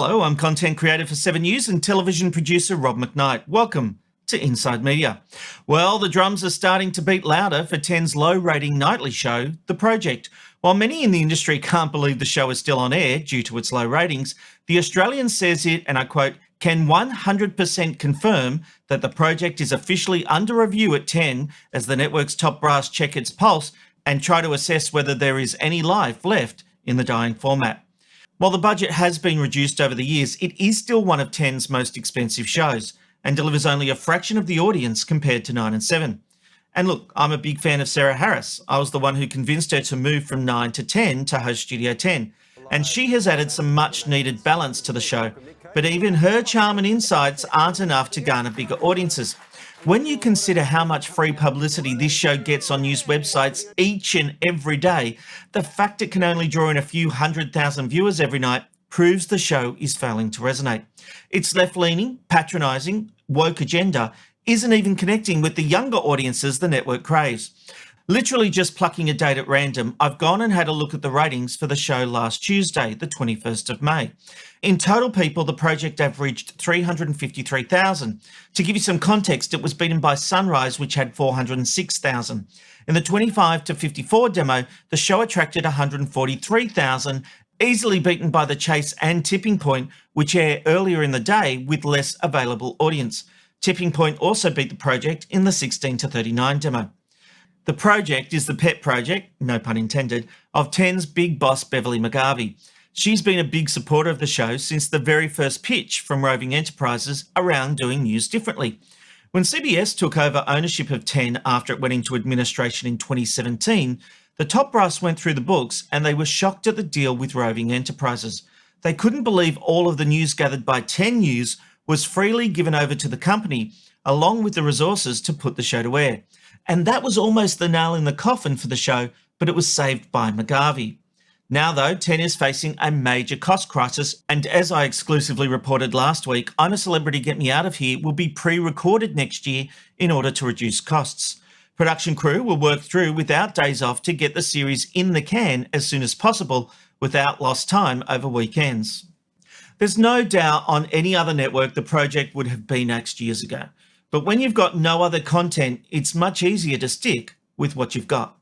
Hello, I'm content creator for 7 News and television producer Rob McKnight. Welcome to Inside Media. Well, the drums are starting to beat louder for 10's low-rating nightly show, The Project. While many in the industry can't believe the show is still on air due to its low ratings, The Australian says it, and I quote, can 100% confirm that The Project is officially under review at 10 as the network's top brass check its pulse and try to assess whether there is any life left in the dying format. While the budget has been reduced over the years, it is still one of 10's most expensive shows and delivers only a fraction of the audience compared to 9 and 7. And look, I'm a big fan of Sarah Harris. I was the one who convinced her to move from 9 to 10 to host Studio 10. And she has added some much needed balance to the show. But even her charm and insights aren't enough to garner bigger audiences. When you consider how much free publicity this show gets on news websites each and every day, the fact it can only draw in a few 100,000 viewers every night proves the show is failing to resonate. Its left-leaning, patronising, woke agenda isn't even connecting with the younger audiences the network craves. Literally just plucking a date at random, I've gone and had a look at the ratings for the show last Tuesday, the 21st of May. In total people, the project averaged 353,000. To give you some context, it was beaten by Sunrise, which had 406,000. In the 25 to 54 demo, the show attracted 143,000, easily beaten by The Chase and Tipping Point, which air earlier in the day with less available audience. Tipping Point also beat the project in the 16 to 39 demo. The project is the pet project, no pun intended, of 10's big boss Beverly McGarvey. She's been a big supporter of the show since the very first pitch from Roving Enterprises around doing news differently. When CBS took over ownership of 10 after it went into administration in 2017, the top brass went through the books and they were shocked at the deal with Roving Enterprises. They couldn't believe all of the news gathered by 10 News was freely given over to the company, along with the resources to put the show to air. And that was almost the nail in the coffin for the show, but it was saved by McGarvey. Now, though, 10 is facing a major cost crisis, and as I exclusively reported last week, I'm a Celebrity Get Me Out of Here will be pre-recorded next year in order to reduce costs. Production crew will work through without days off to get the series in the can as soon as possible without lost time over weekends. There's no doubt on any other network the project would have been axed years ago. But when you've got no other content, it's much easier to stick with what you've got.